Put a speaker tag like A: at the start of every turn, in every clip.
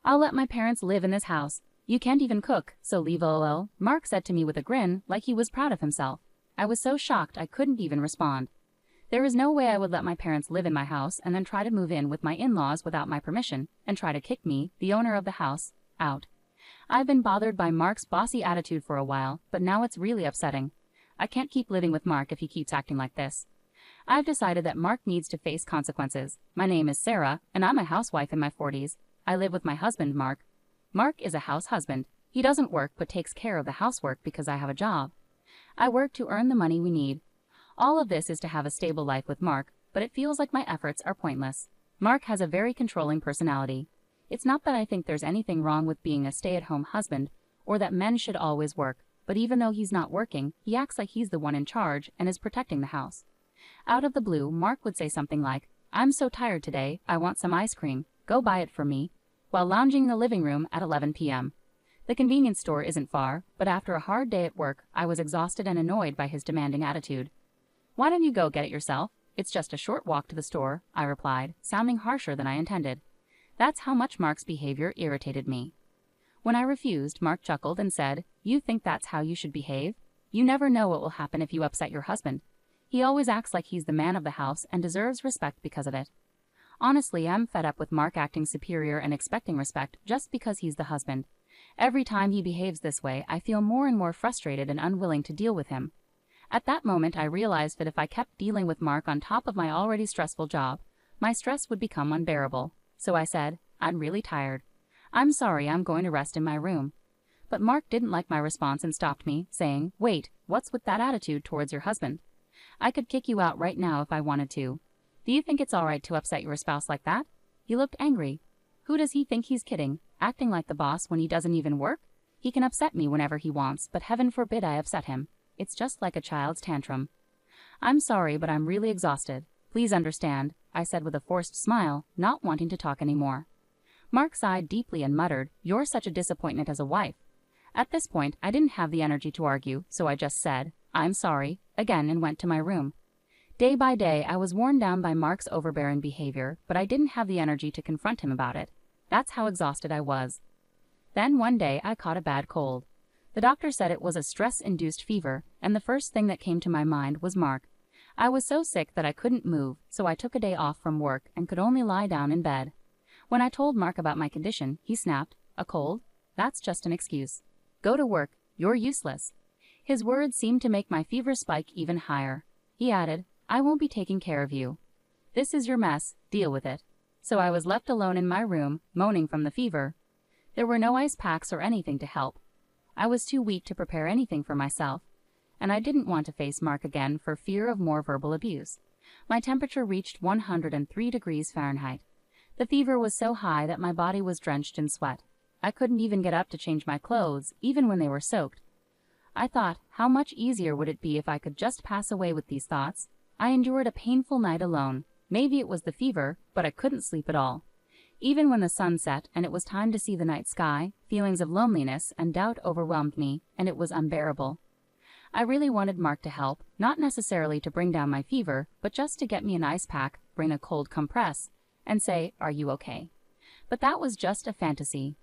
A: I'll let my parents live in this house. You can't even cook, so leave lol, Mark said to me with a grin, like he was proud of himself. I was so shocked I couldn't even respond. There is no way I would let my parents live in my house and then try to move in with my in-laws without my permission, and try to kick me, the owner of the house, out. I've been bothered by Mark's bossy attitude for a while, but now it's really upsetting. I can't keep living with Mark if he keeps acting like this. I've decided that Mark needs to face consequences. My name is Sarah, and I'm a housewife in my 40s. I live with my husband, Mark. Mark is a house husband. He doesn't work but takes care of the housework because I have a job. I work to earn the money we need. All of this is to have a stable life with Mark, but it feels like my efforts are pointless. Mark has a very controlling personality. It's not that I think there's anything wrong with being a stay-at-home husband, or that men should always work, but even though he's not working, he acts like he's the one in charge and is protecting the house. Out of the blue, Mark would say something like, "I'm so tired today, I want some ice cream, go buy it for me," while lounging in the living room at 11 p.m. The convenience store isn't far, but after a hard day at work, I was exhausted and annoyed by his demanding attitude. "Why don't you go get it yourself? It's just a short walk to the store," I replied, sounding harsher than I intended. That's how much Mark's behavior irritated me. When I refused, Mark chuckled and said, "You think that's how you should behave? You never know what will happen if you upset your husband. He always acts like he's the man of the house and deserves respect because of it." Honestly, I'm fed up with Mark acting superior and expecting respect just because he's the husband. Every time he behaves this way, I feel more and more frustrated and unwilling to deal with him. At that moment, I realized that if I kept dealing with Mark on top of my already stressful job, my stress would become unbearable. So I said, "I'm really tired. I'm sorry, I'm going to rest in my room." But Mark didn't like my response and stopped me, saying, "Wait, what's with that attitude towards your husband? I could kick you out right now if I wanted to. Do you think it's alright to upset your spouse like that?" He looked angry. Who does he think he's kidding, acting like the boss when he doesn't even work? He can upset me whenever he wants, but heaven forbid I upset him. It's just like a child's tantrum. "I'm sorry, but I'm really exhausted. Please understand," I said with a forced smile, not wanting to talk anymore. Mark sighed deeply and muttered, "You're such a disappointment as a wife." At this point, I didn't have the energy to argue, so I just said, "I'm sorry," again and went to my room. Day by day, I was worn down by Mark's overbearing behavior, but I didn't have the energy to confront him about it. That's how exhausted I was. Then one day, I caught a bad cold. The doctor said it was a stress-induced fever, and the first thing that came to my mind was Mark. I was so sick that I couldn't move, so I took a day off from work and could only lie down in bed. When I told Mark about my condition, he snapped, "A cold? That's just an excuse. Go to work, you're useless." His words seemed to make my fever spike even higher. He added, "I won't be taking care of you. This is your mess, deal with it." So I was left alone in my room, moaning from the fever. There were no ice packs or anything to help. I was too weak to prepare anything for myself, and I didn't want to face Mark again for fear of more verbal abuse. My temperature reached 103 degrees Fahrenheit. The fever was so high that my body was drenched in sweat. I couldn't even get up to change my clothes, even when they were soaked. I thought, how much easier would it be if I could just pass away with these thoughts? I endured a painful night alone. Maybe it was the fever, but I couldn't sleep at all. Even when the sun set and it was time to see the night sky, feelings of loneliness and doubt overwhelmed me, and it was unbearable. I really wanted Mark to help, not necessarily to bring down my fever, but just to get me an ice pack, bring a cold compress, and say, "Are you okay?" But that was just a fantasy.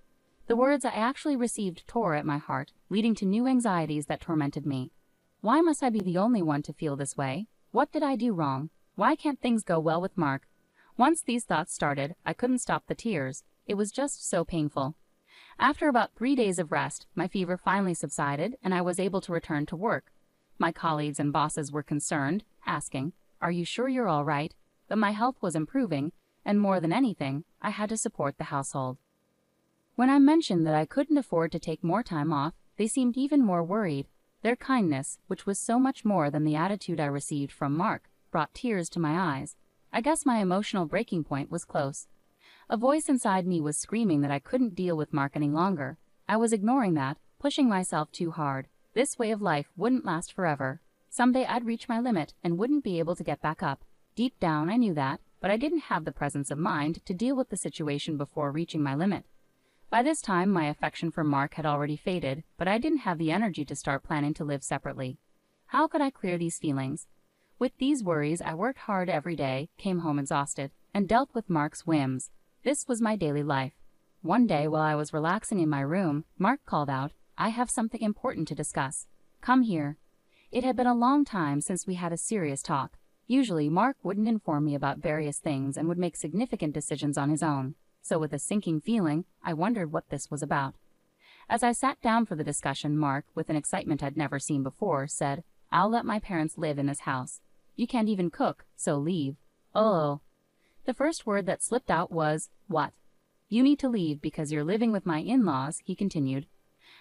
A: The words I actually received tore at my heart, leading to new anxieties that tormented me. Why must I be the only one to feel this way? What did I do wrong? Why can't things go well with Mark? Once these thoughts started, I couldn't stop the tears. It was just so painful. After about 3 days of rest, my fever finally subsided and I was able to return to work. My colleagues and bosses were concerned, asking, "Are you sure you're all right?" But my health was improving, and more than anything, I had to support the household. When I mentioned that I couldn't afford to take more time off, they seemed even more worried. Their kindness, which was so much more than the attitude I received from Mark, brought tears to my eyes. I guess my emotional breaking point was close. A voice inside me was screaming that I couldn't deal with Mark any longer. I was ignoring that, pushing myself too hard. This way of life wouldn't last forever. Someday I'd reach my limit and wouldn't be able to get back up. Deep down, I knew that, but I didn't have the presence of mind to deal with the situation before reaching my limit. By this time, my affection for Mark had already faded, but I didn't have the energy to start planning to live separately. How could I clear these feelings? With these worries, I worked hard every day, came home exhausted, and dealt with Mark's whims. This was my daily life. One day while I was relaxing in my room, Mark called out, "I have something important to discuss. Come here." It had been a long time since we had a serious talk. Usually, Mark wouldn't inform me about various things and would make significant decisions on his own. So with a sinking feeling, I wondered what this was about. As I sat down for the discussion, Mark, with an excitement I'd never seen before, said, "I'll let my parents live in this house. You can't even cook, so leave." Oh. The first word that slipped out was, "What?" "You need to leave because you're living with my in-laws," he continued.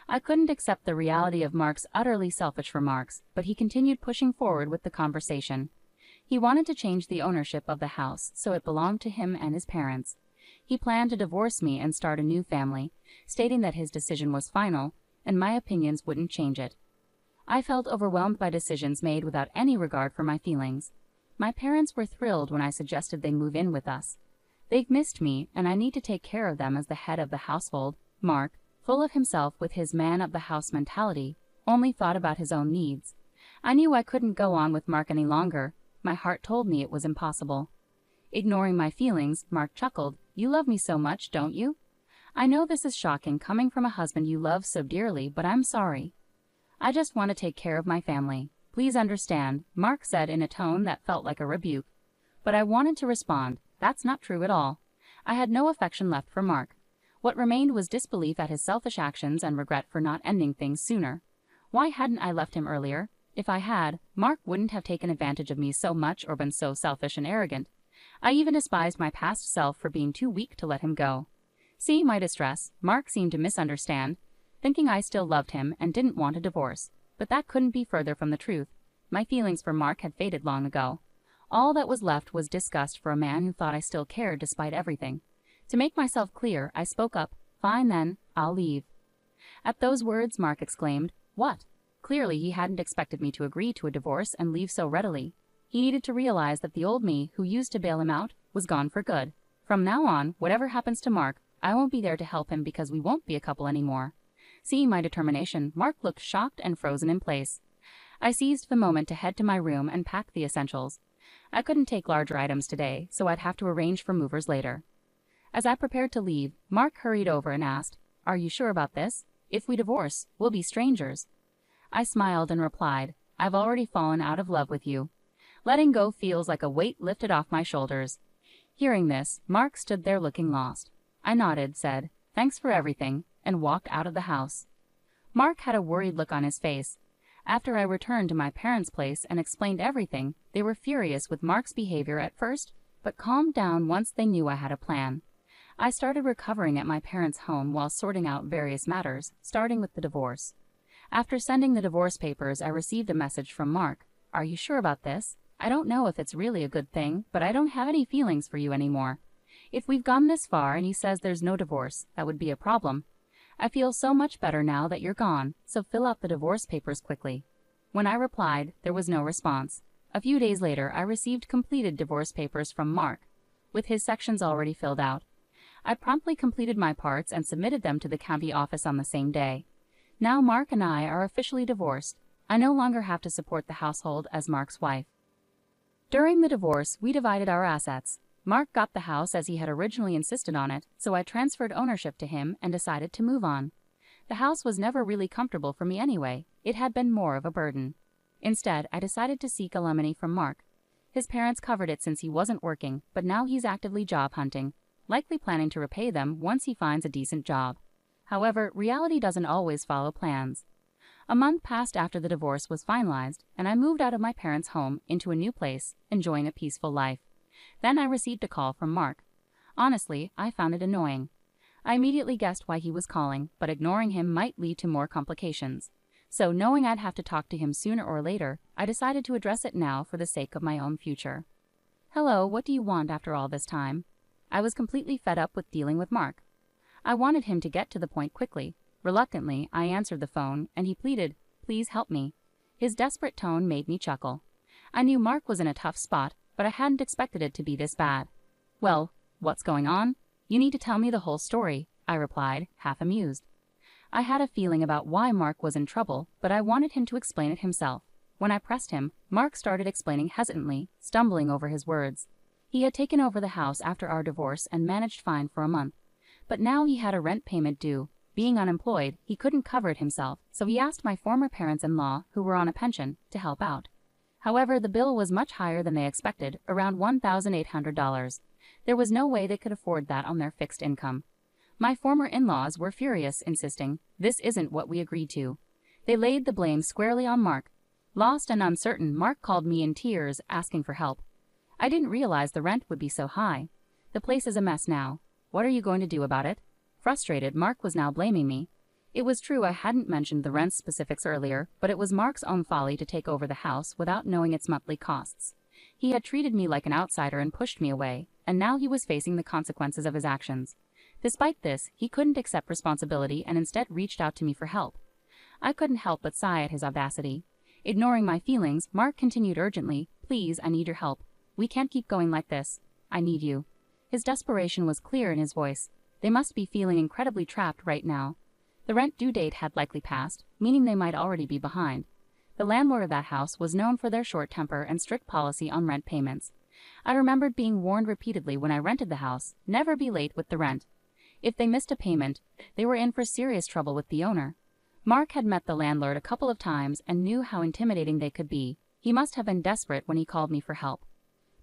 A: I couldn't accept the reality of Mark's utterly selfish remarks, but he continued pushing forward with the conversation. He wanted to change the ownership of the house so it belonged to him and his parents. He planned to divorce me and start a new family, stating that his decision was final, and my opinions wouldn't change it. I felt overwhelmed by decisions made without any regard for my feelings. My parents were thrilled when I suggested they move in with us. They've missed me, and I need to take care of them as the head of the household. Mark, full of himself with his man-of-the-house mentality, only thought about his own needs. I knew I couldn't go on with Mark any longer. My heart told me it was impossible. Ignoring my feelings, Mark chuckled, "You love me so much, don't you? I know this is shocking coming from a husband you love so dearly, but I'm sorry. I just want to take care of my family. Please understand," Mark said in a tone that felt like a rebuke. But I wanted to respond, "That's not true at all." I had no affection left for Mark. What remained was disbelief at his selfish actions and regret for not ending things sooner. Why hadn't I left him earlier? If I had, Mark wouldn't have taken advantage of me so much or been so selfish and arrogant. I even despised my past self for being too weak to let him go. Seeing my distress, Mark seemed to misunderstand, thinking I still loved him and didn't want a divorce. But that couldn't be further from the truth. My feelings for Mark had faded long ago. All that was left was disgust for a man who thought I still cared despite everything. To make myself clear, I spoke up, "Fine then, I'll leave." At those words, Mark exclaimed, "What?" Clearly, he hadn't expected me to agree to a divorce and leave so readily. He needed to realize that the old me, who used to bail him out, was gone for good. From now on, whatever happens to Mark, I won't be there to help him because we won't be a couple anymore. Seeing my determination, Mark looked shocked and frozen in place. I seized the moment to head to my room and pack the essentials. I couldn't take larger items today, so I'd have to arrange for movers later. As I prepared to leave, Mark hurried over and asked, "Are you sure about this? If we divorce, we'll be strangers." I smiled and replied, "I've already fallen out of love with you. Letting go feels like a weight lifted off my shoulders." Hearing this, Mark stood there looking lost. I nodded, said, "Thanks for everything," and walked out of the house. Mark had a worried look on his face. After I returned to my parents' place and explained everything, they were furious with Mark's behavior at first, but calmed down once they knew I had a plan. I started recovering at my parents' home while sorting out various matters, starting with the divorce. After sending the divorce papers, I received a message from Mark. "Are you sure about this? I don't know if it's really a good thing, but I don't have any feelings for you anymore. If we've gone this far and he says there's no divorce, that would be a problem. I feel so much better now that you're gone, so fill out the divorce papers quickly." When I replied, there was no response. A few days later, I received completed divorce papers from Mark, with his sections already filled out. I promptly completed my parts and submitted them to the county office on the same day. Now Mark and I are officially divorced. I no longer have to support the household as Mark's wife. During the divorce, we divided our assets. Mark got the house as he had originally insisted on it, so I transferred ownership to him and decided to move on. The house was never really comfortable for me anyway. It had been more of a burden. Instead, I decided to seek alimony from Mark. His parents covered it since he wasn't working, but now he's actively job hunting, likely planning to repay them once he finds a decent job. However, reality doesn't always follow plans. A month passed after the divorce was finalized, and I moved out of my parents' home into a new place, enjoying a peaceful life. Then I received a call from Mark. Honestly, I found it annoying. I immediately guessed why he was calling, but ignoring him might lead to more complications. So, knowing I'd have to talk to him sooner or later, I decided to address it now for the sake of my own future. "Hello, what do you want after all this time?" I was completely fed up with dealing with Mark. I wanted him to get to the point quickly. Reluctantly, I answered the phone, and he pleaded, "Please help me." His desperate tone made me chuckle. I knew Mark was in a tough spot, but I hadn't expected it to be this bad. "Well, what's going on? You need to tell me the whole story," I replied, half amused. I had a feeling about why Mark was in trouble, but I wanted him to explain it himself. When I pressed him, Mark started explaining hesitantly, stumbling over his words. He had taken over the house after our divorce and managed fine for a month. But now he had a rent payment due. Being unemployed, he couldn't cover it himself, so he asked my former parents-in-law, who were on a pension, to help out. However, the bill was much higher than they expected, around $1,800. There was no way they could afford that on their fixed income. My former in-laws were furious, insisting, "This isn't what we agreed to." They laid the blame squarely on Mark. Lost and uncertain, Mark called me in tears, asking for help. "I didn't realize the rent would be so high. The place is a mess now. What are you going to do about it?" Frustrated, Mark was now blaming me. It was true I hadn't mentioned the rent specifics earlier, but it was Mark's own folly to take over the house without knowing its monthly costs. He had treated me like an outsider and pushed me away, and now he was facing the consequences of his actions. Despite this, he couldn't accept responsibility and instead reached out to me for help. I couldn't help but sigh at his audacity. Ignoring my feelings, Mark continued urgently, "Please, I need your help. We can't keep going like this. I need you." His desperation was clear in his voice. They must be feeling incredibly trapped right now. The rent due date had likely passed, meaning they might already be behind. The landlord of that house was known for their short temper and strict policy on rent payments. I remembered being warned repeatedly when I rented the house, never be late with the rent. If they missed a payment, they were in for serious trouble with the owner. Mark had met the landlord a couple of times and knew how intimidating they could be. He must have been desperate when he called me for help.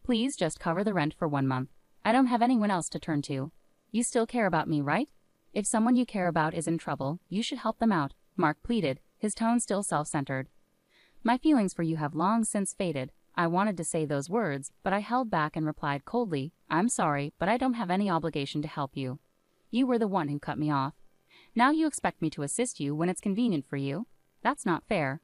A: "Please just cover the rent for 1 month. I don't have anyone else to turn to. You still care about me, right? If someone you care about is in trouble, you should help them out," Mark pleaded, his tone still self-centered. "My feelings for you have long since faded." I wanted to say those words, but I held back and replied coldly, "I'm sorry, but I don't have any obligation to help you. You were the one who cut me off. Now you expect me to assist you when it's convenient for you? That's not fair."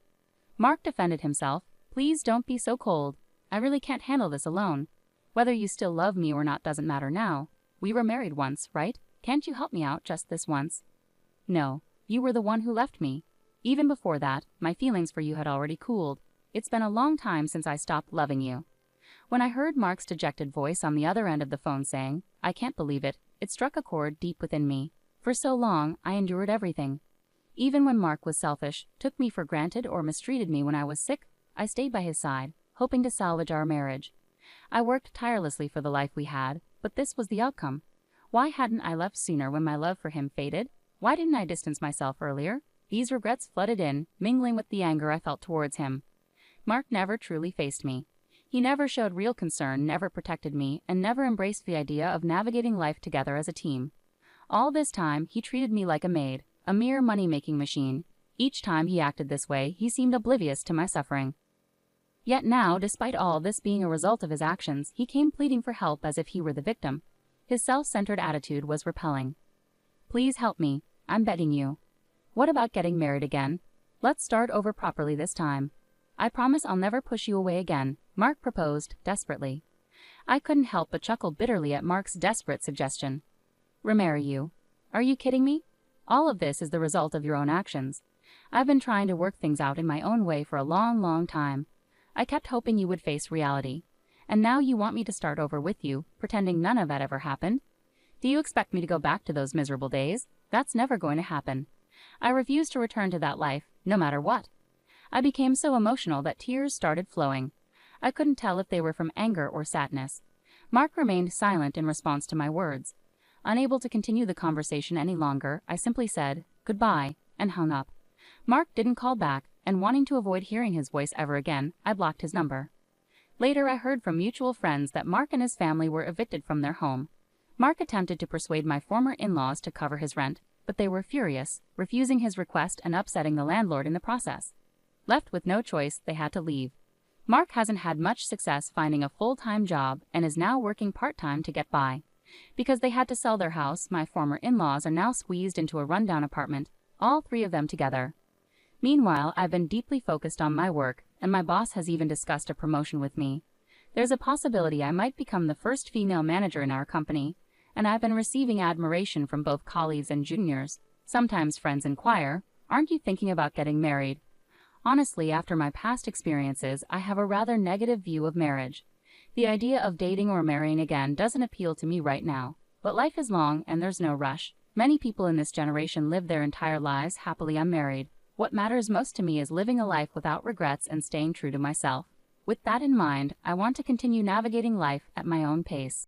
A: Mark defended himself. "Please don't be so cold. I really can't handle this alone. Whether you still love me or not doesn't matter now. We were married once, right? Can't you help me out just this once?" "No, you were the one who left me. Even before that, my feelings for you had already cooled. It's been a long time since I stopped loving you." When I heard Mark's dejected voice on the other end of the phone saying, "I can't believe it," it struck a chord deep within me. For so long, I endured everything. Even when Mark was selfish, took me for granted or mistreated me when I was sick, I stayed by his side, hoping to salvage our marriage. I worked tirelessly for the life we had, but this was the outcome. Why hadn't I left sooner when my love for him faded? Why didn't I distance myself earlier? These regrets flooded in, mingling with the anger I felt towards him. Mark never truly faced me. He never showed real concern, never protected me, and never embraced the idea of navigating life together as a team. All this time, he treated me like a maid, a mere money-making machine. Each time he acted this way, he seemed oblivious to my suffering. Yet now, despite all this being a result of his actions, he came pleading for help as if he were the victim. His self-centered attitude was repelling. "Please help me. I'm begging you. What about getting married again? Let's start over properly this time. I promise I'll never push you away again," Mark proposed, desperately. I couldn't help but chuckle bitterly at Mark's desperate suggestion. "Remarry you? Are you kidding me? All of this is the result of your own actions. I've been trying to work things out in my own way for a long, long time. I kept hoping you would face reality. And now you want me to start over with you, pretending none of that ever happened? Do you expect me to go back to those miserable days? That's never going to happen. I refuse to return to that life, no matter what." I became so emotional that tears started flowing. I couldn't tell if they were from anger or sadness. Mark remained silent in response to my words. Unable to continue the conversation any longer, I simply said, "Goodbye," and hung up. Mark didn't call back, and wanting to avoid hearing his voice ever again, I blocked his number. Later I heard from mutual friends that Mark and his family were evicted from their home. Mark attempted to persuade my former in-laws to cover his rent, but they were furious, refusing his request and upsetting the landlord in the process. Left with no choice, they had to leave. Mark hasn't had much success finding a full-time job and is now working part-time to get by. Because they had to sell their house, my former in-laws are now squeezed into a rundown apartment, all 3 of them together. Meanwhile, I've been deeply focused on my work, and my boss has even discussed a promotion with me. There's a possibility I might become the first female manager in our company, and I've been receiving admiration from both colleagues and juniors. Sometimes friends inquire, "Aren't you thinking about getting married?" Honestly, after my past experiences, I have a rather negative view of marriage. The idea of dating or marrying again doesn't appeal to me right now. But life is long and there's no rush. Many people in this generation live their entire lives happily unmarried. What matters most to me is living a life without regrets and staying true to myself. With that in mind, I want to continue navigating life at my own pace.